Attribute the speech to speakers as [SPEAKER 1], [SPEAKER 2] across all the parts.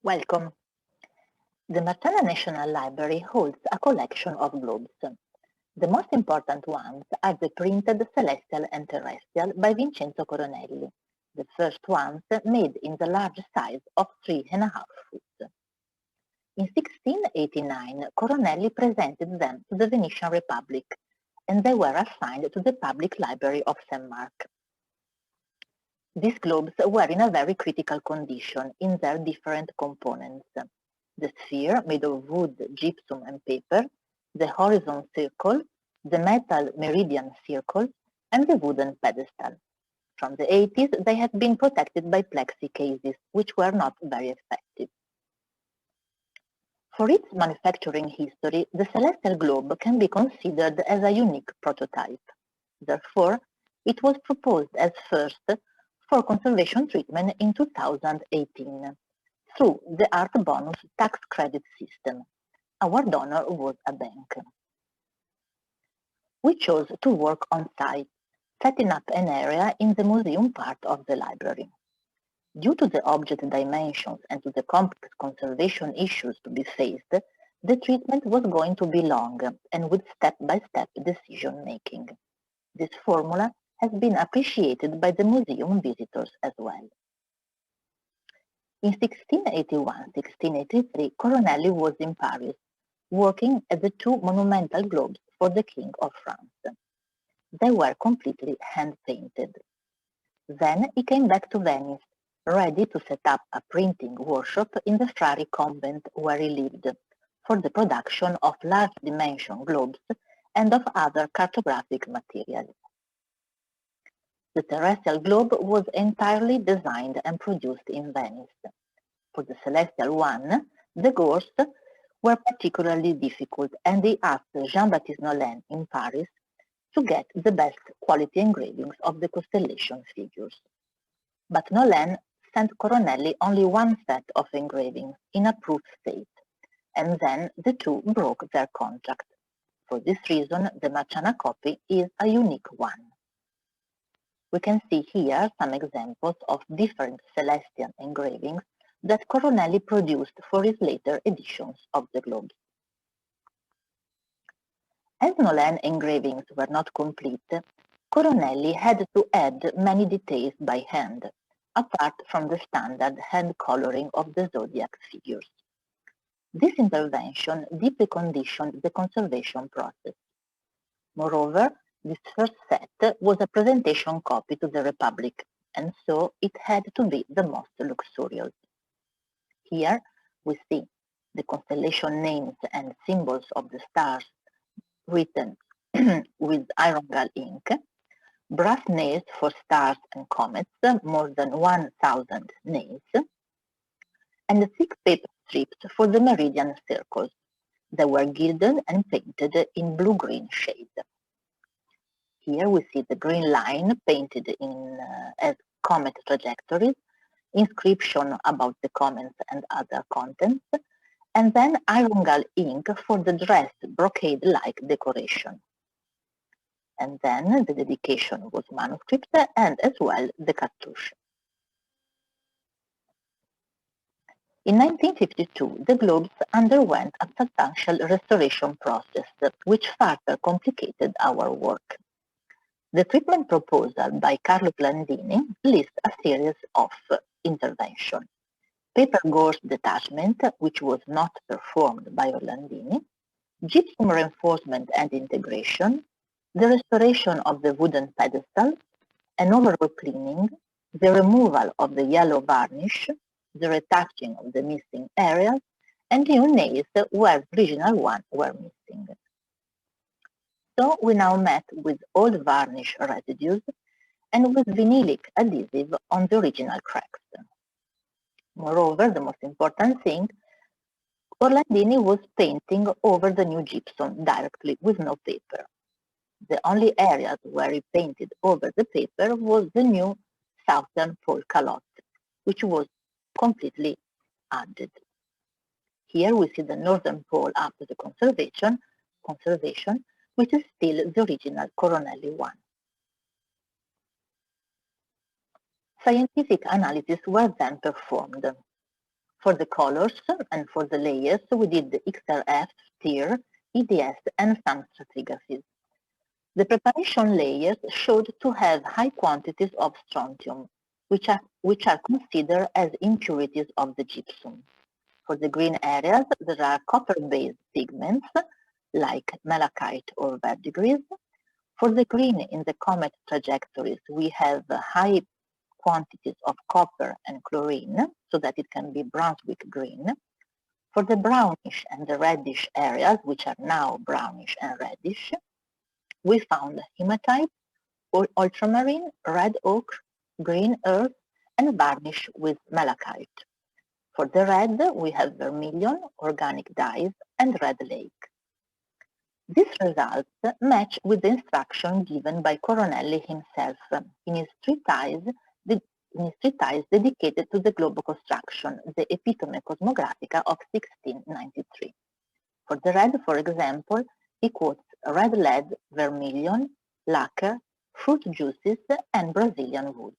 [SPEAKER 1] Welcome. The Marciana National Library holds a collection of globes. The most important ones are the printed Celestial and Terrestrial by Vincenzo Coronelli, the first ones made in the large size of 3.5 foot. In 1689, Coronelli presented them to the Venetian Republic, and they were assigned to the Public Library of St. Mark. These globes were in a very critical condition in their different components: the sphere made of wood, gypsum and paper, the horizon circle, the metal meridian circle, and the wooden pedestal. From the 80s, they had been protected by plexi cases, which were not very effective. For its manufacturing history, the Celestial globe can be considered as a unique prototype. Therefore, it was proposed as first for conservation treatment in 2018 through the Art Bonus tax credit system. Our donor was a bank. We chose to work on site, setting up an area in the museum part of the library. Due to the object dimensions and to the complex conservation issues to be faced, the treatment was going to be long and with step-by-step decision-making. This formula has been appreciated by the museum visitors as well. In 1681-1683, Coronelli was in Paris, working at the two monumental globes for the King of France. They were completely hand-painted. Then he came back to Venice, ready to set up a printing workshop in the Frari convent where he lived, for the production of large-dimension globes and of other cartographic materials. The terrestrial globe was entirely designed and produced in Venice. For the celestial one, the gores were particularly difficult, and he asked Jean-Baptiste Nolin in Paris to get the best quality engravings of the constellation figures. But Nolin sent Coronelli only one set of engravings in a proof state, and then the two broke their contract. For this reason, the Marciana copy is a unique one. We can see here some examples of different celestial engravings that Coronelli produced for his later editions of the globes. As Nolin engravings were not complete, Coronelli had to add many details by hand, apart from the standard hand coloring of the zodiac figures. This intervention deeply conditioned the conservation process. Moreover, this first set was a presentation copy to the Republic, and so it had to be the most luxurious. Here we see the constellation names and symbols of the stars written with iron gall ink, brass nails for stars and comets, more than 1,000 nails, and thick paper strips for the meridian circles. They were gilded and painted in blue-green shade. Here we see the green line painted in as comet trajectories, inscription about the comets and other contents, and then iron gall ink for the dressed brocade-like decoration. And then the dedication was manuscript and as well the cartouche. In 1952, the globes underwent a substantial restoration process, which further complicated our work. The treatment proposal by Carlo Landini lists a series of interventions: paper gores detachment, which was not performed by Orlandini, gypsum reinforcement and integration, the restoration of the wooden pedestal, an overall cleaning, the removal of the yellow varnish, the retouching of the missing areas, and new nails where the original ones were missing. So we now met with old varnish residues and with vinylic adhesive on the original cracks. Moreover, the most important thing, Orlandini was painting over the new gypsum directly with no paper. The only areas where he painted over the paper was the new southern pole calotte, which was completely added. Here we see the northern pole after the conservation, which is still the original Coronelli one. Scientific analyses were then performed. For the colors and for the layers, we did the XRF, TIR, EDS, and some stratigraphies. The preparation layers showed to have high quantities of strontium, which are considered as impurities of the gypsum. For the green areas, there are copper-based pigments like malachite or verdigris. For the green in the comet trajectories, we have high quantities of copper and chlorine, so that it can be Brunswick green. For the brownish and the reddish areas, which are now brownish and reddish, we found hematite, ultramarine, red ochre, green earth, and varnish with malachite. For the red, we have vermilion, organic dyes, and red lake. These results match with the instruction given by Coronelli himself in his treatise dedicated to the globe construction, the Epitome Cosmographica of 1693. For the red, for example, he quotes red lead, vermilion, lacquer, fruit juices, and Brazilian wood.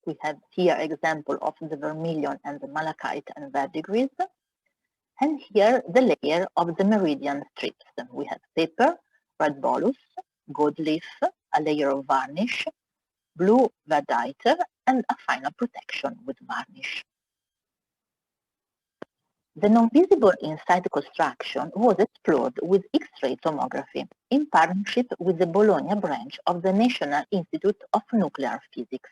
[SPEAKER 1] We have here example of the vermilion and the malachite and verdigris, and here the layer of the meridian strips. We have paper, red bolus, gold leaf, a layer of varnish, blue verditer, and a final protection with varnish. The non-visible inside construction was explored with X-ray tomography in partnership with the Bologna branch of the National Institute of Nuclear Physics.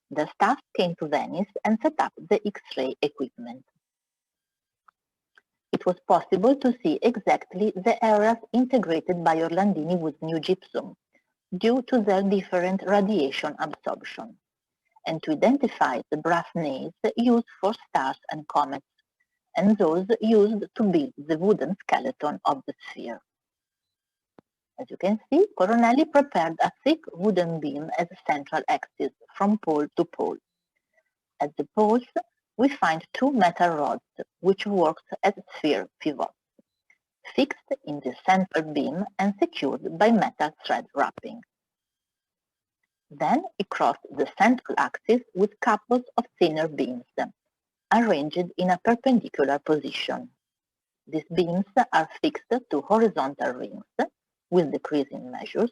[SPEAKER 1] The staff came to Venice and set up the X-ray equipment. It was possible to see exactly the areas integrated by Orlandini with new gypsum due to their different radiation absorption, and to identify the brass nails used for stars and comets, and those used to build the wooden skeleton of the sphere. As you can see, Coronelli prepared a thick wooden beam as a central axis from pole to pole. At the poles, we find two metal rods, which worked as sphere pivots, fixed in the central beam and secured by metal thread wrapping. Then he crossed the central axis with couples of thinner beams, arranged in a perpendicular position. These beams are fixed to horizontal rings with decreasing measures,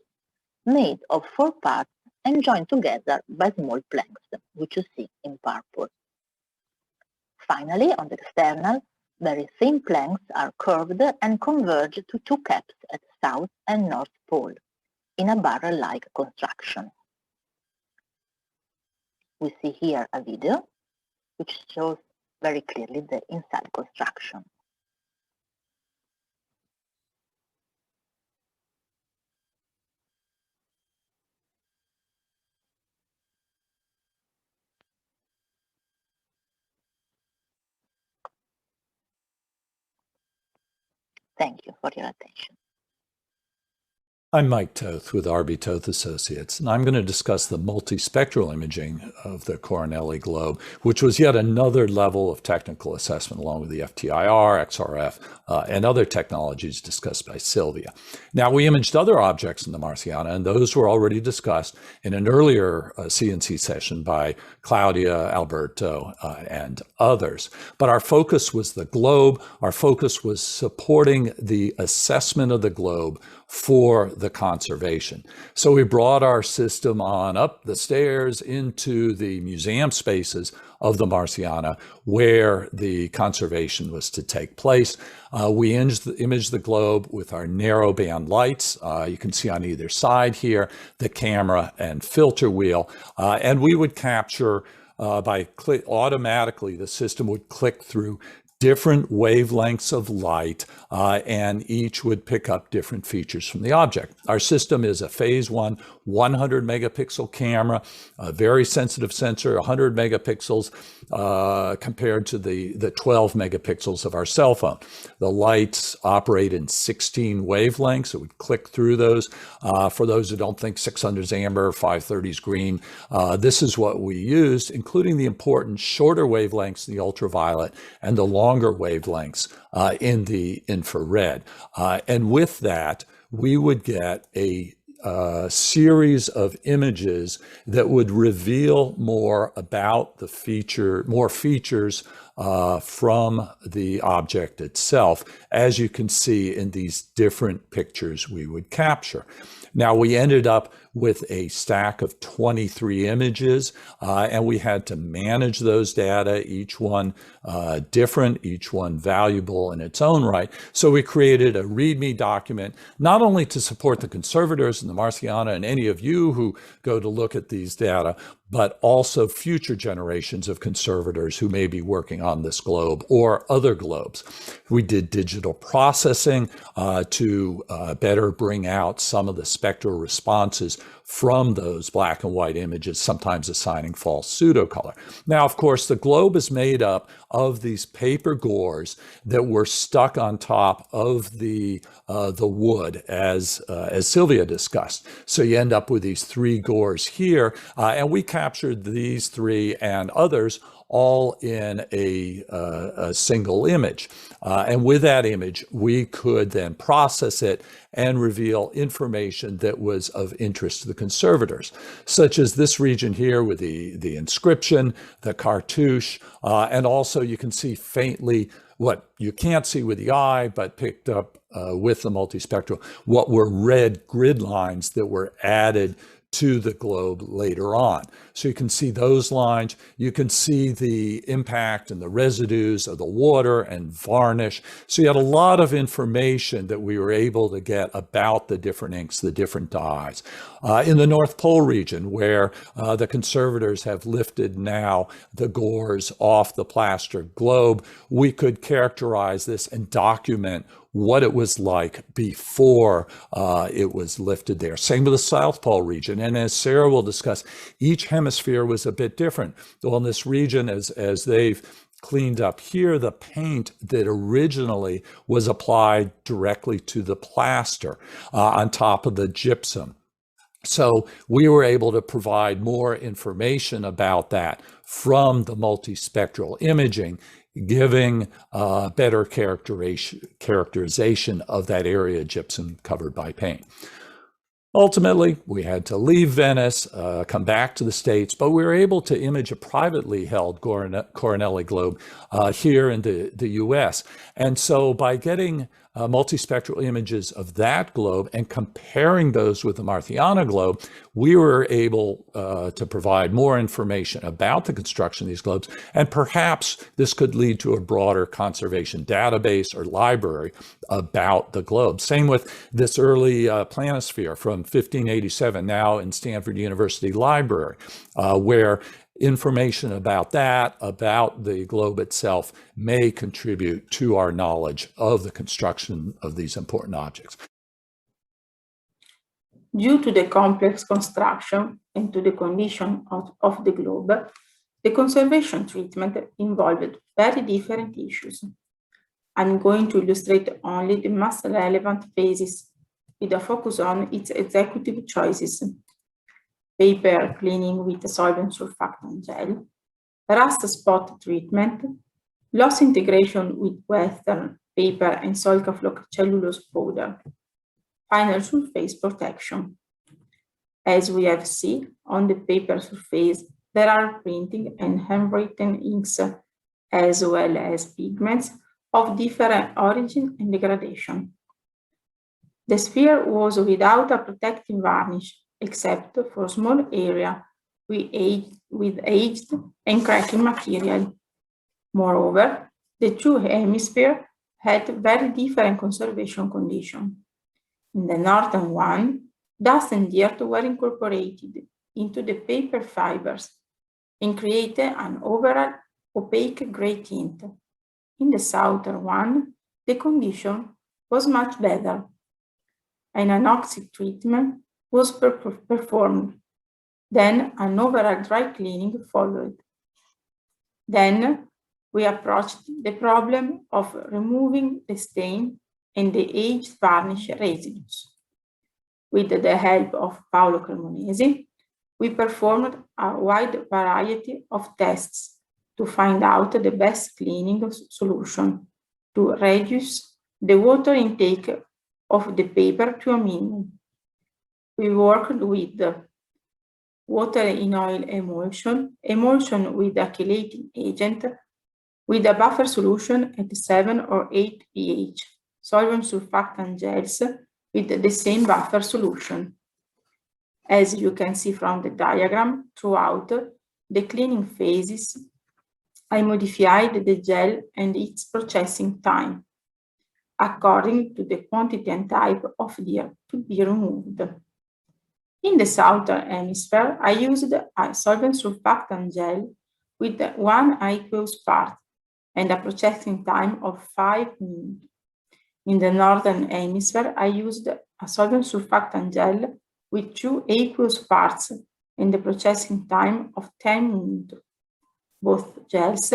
[SPEAKER 1] made of 4 parts and joined together by small planks, which you see in purple. Finally, on the external, very thin planks are curved and converge to 2 caps at south and north pole in a barrel-like construction. We see here a video which shows very clearly the inside construction. Thank you for your attention.
[SPEAKER 2] I'm Mike Toth with RB Toth Associates, and I'm going to discuss the multi-spectral imaging of the Coronelli globe, which was yet another level of technical assessment along with the FTIR, XRF, and other technologies discussed by Silvia. Now, we imaged other objects in the Marciana, and those were already discussed in an earlier CNC session by Claudia, Alberto, and others. But our focus was the globe. Our focus was supporting the assessment of the globe for the conservation. So we brought our system on up the stairs into the museum spaces of the Marciana where the conservation was to take place. We imaged the globe with our narrow band lights. You can see on either side here the camera and filter wheel, and we would capture automatically the system would click through different wavelengths of light, and each would pick up different features from the object. Our system is a phase 1, 100 megapixel camera, a very sensitive sensor, 100 megapixels compared to the 12 megapixels of our cell phone. The lights operate in 16 wavelengths. It would click through those. For those who don't think 600 is amber, 530 is green, this is what we used, including the important shorter wavelengths in the ultraviolet and the longer wavelengths in the infrared. And with that, we would get a series of images that would reveal more about the more features from the object itself, as you can see in these different pictures we would capture. Now, we ended up with a stack of 23 images, and we had to manage those data, each one different, each one valuable in its own right. So we created a README document, not only to support the conservators and the Marciana and any of you who go to look at these data, but also future generations of conservators who may be working on this globe or other globes. We did digital processing to better bring out some of the spectral responses from those black and white images, sometimes assigning false pseudo-color. Now, of course, the globe is made up of these paper gores that were stuck on top of the wood, as Silvia discussed. So you end up with these three gores here, and we captured these three and others all in a single image. And with that image, we could then process it and reveal information that was of interest to the conservators, such as this region here with the inscription, the cartouche, and also you can see faintly what you can't see with the eye, but picked up with the multispectral, what were red grid lines that were added to the globe later on. So you can see those lines, you can see the impact and the residues of the water and varnish. So you had a lot of information that we were able to get about the different inks, the different dyes. In the North Pole region, where the conservators have lifted now the gores off the plaster globe, we could characterize this and document what it was like before it was lifted there. Same with the South Pole region. And as Sarah will discuss, each hemisphere was a bit different. Well, in this region, as they've cleaned up here, the paint that originally was applied directly to the plaster on top of the gypsum. So we were able to provide more information about that from the multispectral imaging, giving better characterization of that area of gypsum covered by paint. Ultimately, we had to leave Venice, come back to the States, but we were able to image a privately held Coronelli globe here in the US. And so by getting multispectral images of that globe and comparing those with the Marciana globe, we were able to provide more information about the construction of these globes, and perhaps this could lead to a broader conservation database or library about the globe. Same with this early planisphere from 1587, now in Stanford University Library, where information about that, about the globe itself, may contribute to our knowledge of the construction of these important objects.
[SPEAKER 3] Due to the complex construction and to the condition of the globe, the conservation treatment involved very different issues. I'm going to illustrate only the most relevant phases with a focus on its executive choices: paper cleaning with solvent surfactant gel, rust spot treatment, loss integration with Western paper and Solca-Floc cellulose powder, final surface protection. As we have seen on the paper surface, there are printing and handwritten inks, as well as pigments of different origin and degradation. The sphere was without a protective varnish, except for small area with aged and cracking material. Moreover, the two hemispheres had very different conservation conditions. In the northern one, dust and dirt were incorporated into the paper fibers and created an overall opaque gray tint. In the southern one, the condition was much better. An anoxic treatment was performed. Then an overall dry cleaning followed. Then we approached the problem of removing the stain and the aged varnish residues. With the help of Paolo Cremonesi, we performed a wide variety of tests to find out the best cleaning solution to reduce the water intake of the paper to a minimum. we worked with water in oil emulsion, emulsion with a chelating agent, with a buffer solution at 7 or 8 pH, solvent surfactant gels with the same buffer solution. As you can see from the diagram, throughout the cleaning phases, I modified the gel and its processing time according to the quantity and type of deer to be removed. In the southern hemisphere, I used a solvent surfactant gel with 1 aqueous part and a processing time of 5 minutes. In the northern hemisphere, I used a solvent surfactant gel with 2 aqueous parts and the processing time of 10 minutes. Both gels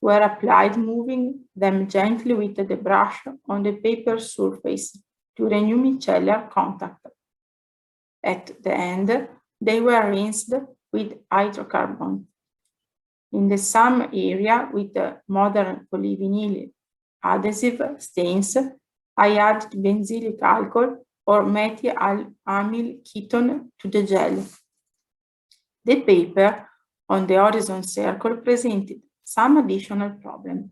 [SPEAKER 3] were applied, moving them gently with the brush on the paper surface during micellar contact. At the end, they were rinsed with hydrocarbon. In the same area with the modern polyvinyl adhesive stains, I added benzylic alcohol or methylamyl ketone to the gel. The paper on the horizon circle presented some additional problem.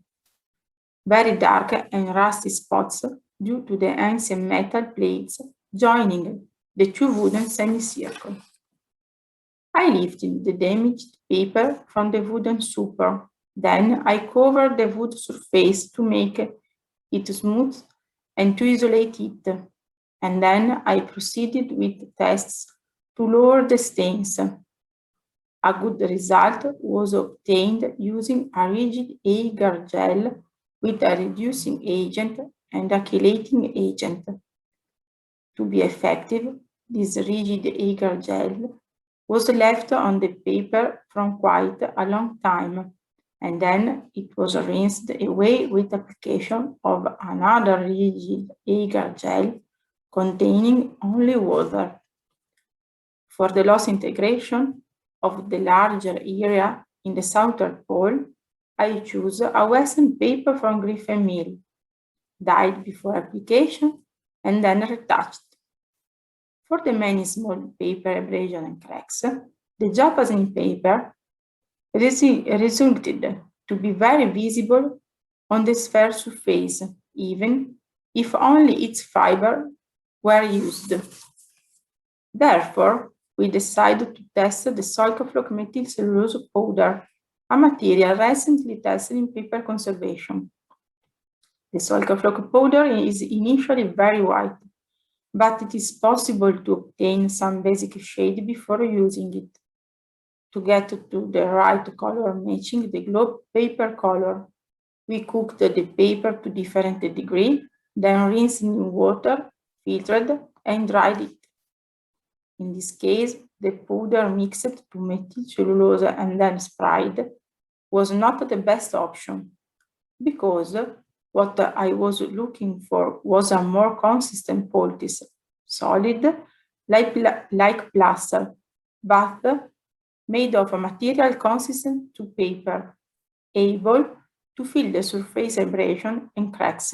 [SPEAKER 3] Very dark and rusty spots due to the ancient metal plates joining the 2 wooden semicircles. I lifted the damaged paper from the wooden super. Then I covered the wood surface to make it smooth and to isolate it. And then I proceeded with tests to lower the stains. A good result was obtained using a rigid agar gel with a reducing agent and a chelating agent. To be effective, this rigid agar gel was left on the paper for quite a long time, and then it was rinsed away with application of another rigid agar gel containing only water. For the loss integration of the larger area in the southern pole, I choose a Western paper from Griffin Mill, dyed before application and then retouched. For the many small paper abrasion and cracks, the Japanese paper resulted to be very visible on the sphere surface, even if only its fiber were used. Therefore, we decided to test the Sulcofloc methylcellulose powder, a material recently tested in paper conservation. The Sulcofloc powder is initially very white, but it is possible to obtain some basic shade before using it. To get to the right color matching the globe paper color, we cooked the paper to different degree, then rinsed in water, filtered, and dried it. In this case, the powder mixed to methylcellulose and then sprayed was not the best option, because what I was looking for was a more consistent poultice, solid, like plaster, but made of a material consistent to paper, able to fill the surface abrasion and cracks.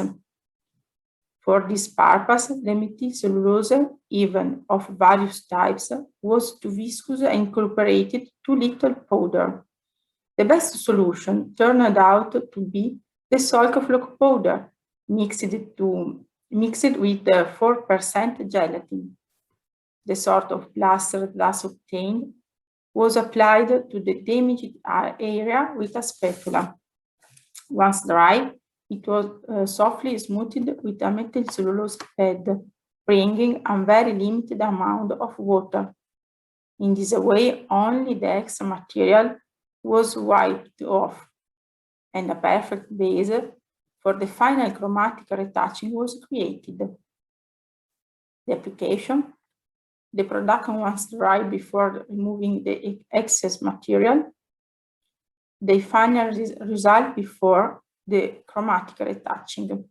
[SPEAKER 3] For this purpose, the methylcellulose, even of various types, was too viscous and incorporated too little powder. The best solution turned out to be the Sulcofloc powder, mixed with 4% gelatin. The sort of plaster thus obtained was applied to the damaged area with a spatula. Once dry, it was softly smoothed with a methylcellulose pad, bringing a very limited amount of water. In this way, only the extra material was wiped off, and a perfect base for the final chromatic retouching was created. The application, the production once dry before removing the excess material, the final result before the chromatic retouching.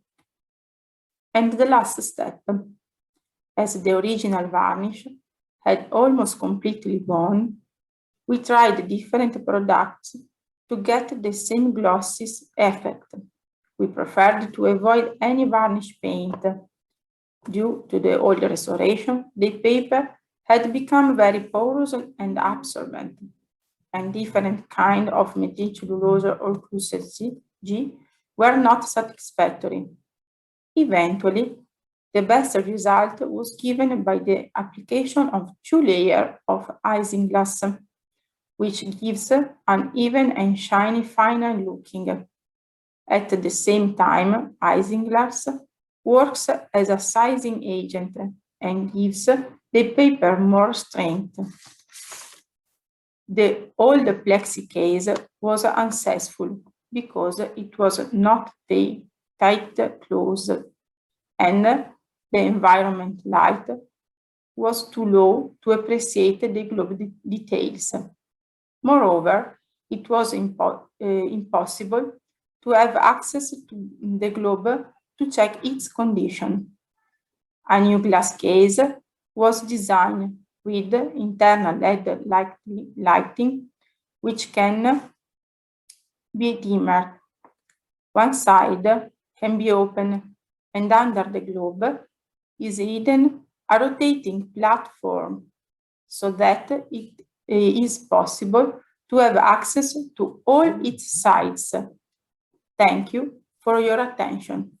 [SPEAKER 3] And the last step, as the original varnish had almost completely gone, we tried different products to get the same glossy effect. We preferred to avoid any varnish paint. Due to the old restoration, the paper had become very porous and absorbent, and different kinds of methylcellulose or QCG were not satisfactory. Eventually, the best result was given by the application of 2 layers of isinglass, which gives an even and shiny final looking. At the same time, isinglass works as a sizing agent and gives the paper more strength. The old plexi case was unsuccessful because it was not tight closed and the environment light was too low to appreciate the globe details. Moreover, it was impossible to have access to the globe to check its condition. A new glass case was designed with internal LED lighting, which can be dimmed. One side can be open, and under the globe is hidden a rotating platform so that it is possible to have access to all its sides. Thank you for your attention.